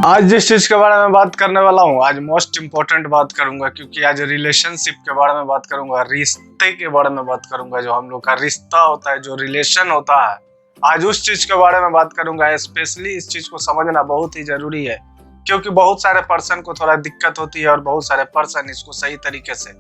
आज जिस चीज के बारे में बात करने वाला हूँ, आज मोस्ट इम्पोर्टेंट बात करूंगा, क्योंकि आज रिलेशनशिप के बारे में बात करूंगा, रिश्ते के बारे में बात करूंगा। जो हम लोग का रिश्ता होता है, जो रिलेशन होता है, आज उस चीज के बारे में बात करूंगा। स्पेशली इस चीज को समझना बहुत ही जरूरी है, क्योंकि बहुत सारे पर्सन को थोड़ा दिक्कत होती है और बहुत सारे पर्सन इसको सही तरीके से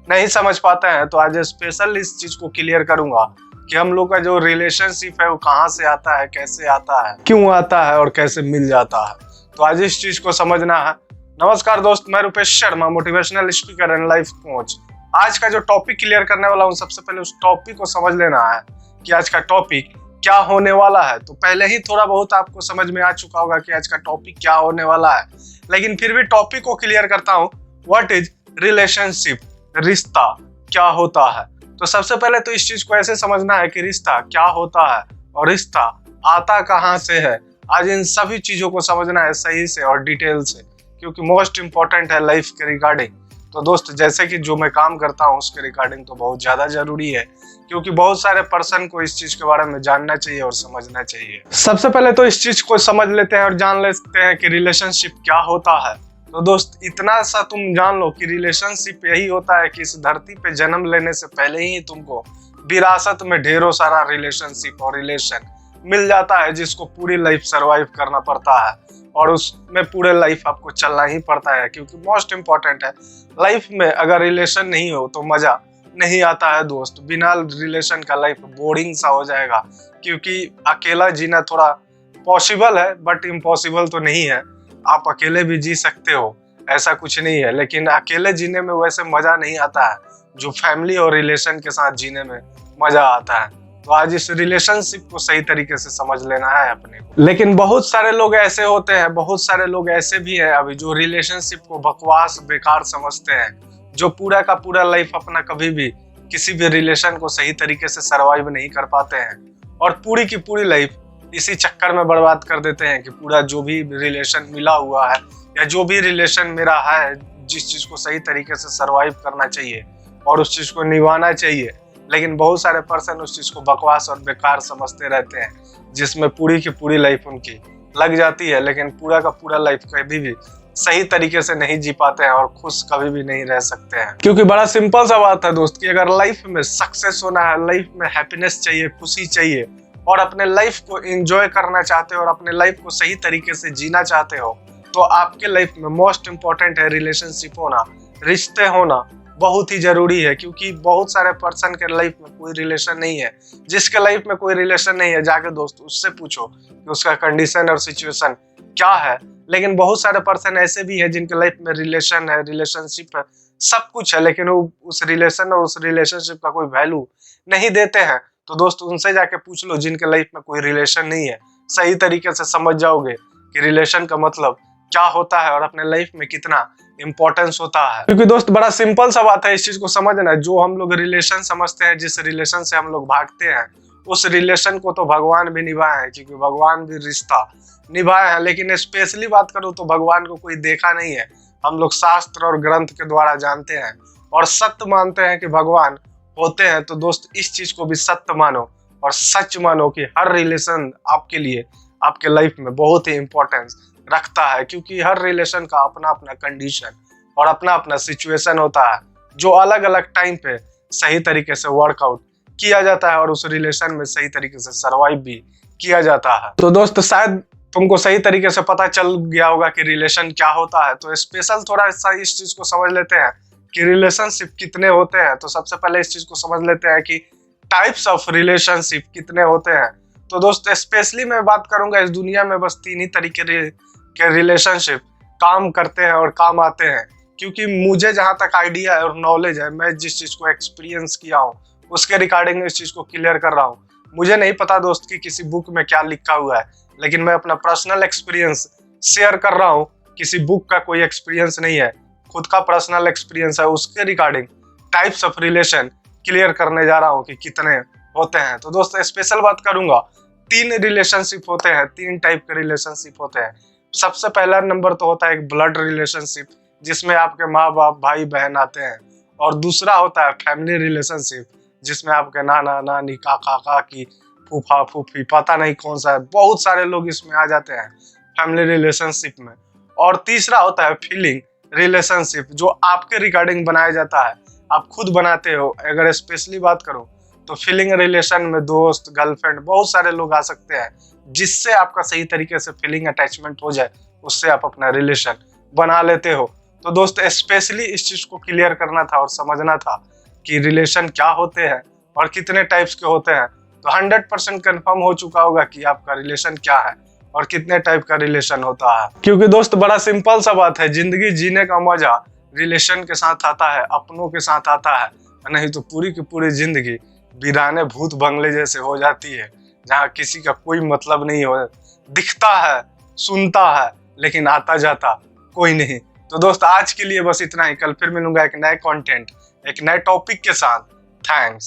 नहीं समझ पाते हैं। तो आज स्पेशल इस चीज को क्लियर करूंगा कि हम लोग का जो रिलेशनशिप है वो कहाँ से आता है, कैसे आता है, क्यों आता है और कैसे मिल जाता है। तो आज इस चीज को समझना है। नमस्कार दोस्त, मैं Rupesh Sharma, motivational speaker and life coach. आज का जो टॉपिक क्लियर करने वाला हूँ, सबसे पहले उस टॉपिक को समझ लेना है कि आज का टॉपिक क्या होने वाला है। तो पहले ही थोड़ा बहुत आपको समझ में आ चुका होगा कि आज का टॉपिक क्या होने वाला है, लेकिन फिर भी टॉपिक को क्लियर करता हूँ। व्हाट इज रिलेशनशिप, रिश्ता क्या होता है। तो सबसे पहले तो इस चीज को ऐसे समझना है कि रिश्ता क्या होता है और रिश्ता आता कहाँ से है। आज इन सभी चीजों को समझना है सही से और डिटेल से, क्योंकि मोस्ट इंपॉर्टेंट है लाइफ के रिगार्डिंग। तो दोस्त, जैसे कि जो मैं काम करता हूँ उसके रिगार्डिंग तो बहुत ज्यादा जरूरी है, क्योंकि बहुत सारे पर्सन को इस चीज के बारे में जानना चाहिए और समझना चाहिए। सबसे पहले तो इस चीज को समझ लेते हैं और जान लेते हैं कि रिलेशनशिप क्या होता है। तो दोस्त, इतना सा तुम जान लो कि रिलेशनशिप यही होता है कि इस धरती पे जन्म लेने से पहले ही तुमको विरासत में ढेरों सारा रिलेशनशिप और रिलेशन मिल जाता है, जिसको पूरी लाइफ सरवाइव करना पड़ता है और उसमें पूरे लाइफ आपको चलना ही पड़ता है। क्योंकि मोस्ट इम्पोर्टेंट है, लाइफ में अगर रिलेशन नहीं हो तो मजा नहीं आता है दोस्त। बिना रिलेशन का लाइफ बोरिंग सा हो जाएगा, क्योंकि अकेला जीना थोड़ा पॉसिबल है बट इम्पॉसिबल तो नहीं है। आप अकेले भी जी सकते हो, ऐसा कुछ नहीं है, लेकिन अकेले जीने में वैसे मजा नहीं आता है जो फैमिली और रिलेशन के साथ जीने में मजा आता है। तो आज इस रिलेशनशिप को सही तरीके से समझ लेना है अपने को। लेकिन बहुत सारे लोग ऐसे होते हैं, बहुत सारे लोग ऐसे भी हैं अभी जो रिलेशनशिप को बकवास बेकार समझते हैं, जो पूरा का पूरा लाइफ अपना कभी भी किसी भी रिलेशन को सही तरीके से सरवाइव नहीं कर पाते हैं और पूरी की पूरी लाइफ इसी चक्कर में बर्बाद कर देते हैं कि पूरा जो भी रिलेशन मिला हुआ है या जो भी रिलेशन मेरा है, जिस चीज को सही तरीके से सरवाइव करना चाहिए और उस चीज को निभाना चाहिए, लेकिन बहुत सारे पर्सन उस चीज को बकवास और बेकार समझते रहते हैं, जिसमें पूरी की पूरी लाइफ उनकी लग जाती है, लेकिन पूरा का पूरा लाइफ कभी भी सही तरीके से नहीं जी पाते हैं और खुश कभी भी नहीं रह सकते हैं। क्योंकि बड़ा सिंपल सा बात है दोस्त कि अगर लाइफ में सक्सेस होना है, लाइफ में हैप्पीनेस चाहिए, खुशी चाहिए और अपने लाइफ को एंजॉय करना चाहते हो और अपने लाइफ को सही तरीके से जीना चाहते हो, तो आपके लाइफ में मोस्ट इम्पोर्टेंट है रिलेशनशिप होना, रिश्ते होना बहुत ही जरूरी है। क्योंकि बहुत सारे पर्सन के लाइफ में कोई रिलेशन नहीं है। जिसके लाइफ में कोई रिलेशन नहीं है, जाके दोस्त उससे पूछो कि उसका कंडीशन और सिचुएशन क्या है। लेकिन बहुत सारे पर्सन ऐसे भी है जिनके लाइफ में रिलेशन है, रिलेशनशिप है, सब कुछ है, लेकिन वो उस रिलेशन और उस रिलेशनशिप का कोई वैल्यू नहीं देते हैं। तो दोस्त, उनसे जाके पूछ लो जिनके लाइफ में कोई रिलेशन नहीं है, सही तरीके से समझ जाओगे कि रिलेशन का मतलब क्या होता है और अपने लाइफ में कितना इंपॉर्टेंस होता है। क्योंकि दोस्त, बड़ा सिंपल सा बात है इस चीज को समझना। जो हम लोग रिलेशन समझते हैं, जिस रिलेशन से हम लोग भागते हैं, उस रिलेशन को तो भगवान भी निभाए हैं, क्योंकि भगवान भी रिश्ता निभाए हैं। लेकिन स्पेशली बात करूं तो भगवान को कोई देखा नहीं है, हम लोग शास्त्र और ग्रंथ के द्वारा जानते हैं और सत्य मानते हैं कि भगवान होते हैं। तो दोस्त, इस चीज को भी सत्य मानो और सच मानो कि हर रिलेशन आपके लिए, आपके लाइफ में बहुत ही इंपॉर्टेंस रखता है। क्योंकि हर रिलेशन का अपना अपना कंडीशन और अपना अपना सिचुएशन होता है, जो अलग अलग टाइम पे सही तरीके से वर्कआउट किया जाता है और उस रिलेशन में सही तरीके से सरवाइव भी किया जाता है। तो दोस्त, शायद तुमको सही तरीके से पता चल गया होगा कि रिलेशन क्या होता है। तो स्पेशल थोड़ा सा इस चीज को समझ लेते हैं कि रिलेशनशिप कितने होते हैं। तो सबसे पहले इस चीज को समझ लेते हैं कि टाइप्स ऑफ रिलेशनशिप कितने होते हैं। तो दोस्त, स्पेशली मैं बात करूंगा, इस दुनिया में बस 3 ही तरीके के रिलेशनशिप काम करते हैं और काम आते हैं। क्योंकि मुझे जहां तक आइडिया है और नॉलेज है, मैं जिस चीज को एक्सपीरियंस किया हूँ उसके रिगार्डिंग इस चीज को क्लियर कर रहा हूँ। मुझे नहीं पता दोस्त कि किसी बुक में क्या लिखा हुआ है, लेकिन मैं अपना पर्सनल एक्सपीरियंस शेयर कर रहा हूँ। किसी बुक का कोई एक्सपीरियंस नहीं है, खुद का पर्सनल एक्सपीरियंस है। उसके regarding types of relation clear करने जा रहा हूँ कि कितने होते हैं। तो दोस्त, स्पेशल बात करूंगा, 3 रिलेशनशिप होते हैं, 3 टाइप के रिलेशनशिप होते हैं। सबसे पहला नंबर तो होता है एक ब्लड रिलेशनशिप, जिसमें आपके माँ बाप, भाई बहन आते हैं। और दूसरा होता है फैमिली रिलेशनशिप, जिसमें आपके नाना नानी, काका काकी, फूफा फूफी, पता नहीं कौन सा है, बहुत सारे लोग इसमें आ जाते हैं फैमिली रिलेशनशिप में। और तीसरा होता है फीलिंग रिलेशनशिप, जो आपके रिगार्डिंग बनाया जाता है, आप खुद बनाते हो। अगर स्पेशली बात करूं तो फीलिंग रिलेशन में दोस्त, गर्लफ्रेंड, बहुत सारे लोग आ सकते हैं जिससे आपका सही तरीके से फीलिंग अटैचमेंट हो जाए, उससे आप अपना रिलेशन बना लेते हो। तो दोस्त स्पेशली इस चीज को क्लियर करना था और समझना था कि रिलेशन क्या होते हैं और कितने टाइप्स के होते हैं। तो 100% कंफर्म हो चुका होगा कि आपका रिलेशन क्या है और कितने टाइप का रिलेशन होता है। क्योंकि दोस्त बड़ा सिंपल सा बात है, जिंदगी जीने का मजा रिलेशन के साथ आता है, अपनों के साथ आता है, नहीं तो पूरी की पूरी जिंदगी वीराने भूत बंगले जैसे हो जाती है, जहाँ किसी का कोई मतलब नहीं हो, दिखता है, सुनता है, लेकिन आता जाता कोई नहीं। तो दोस्त आज के लिए बस इतना ही। कल फिर मिलूंगा एक नए कंटेंट, एक नए टॉपिक के साथ। थैंक्स।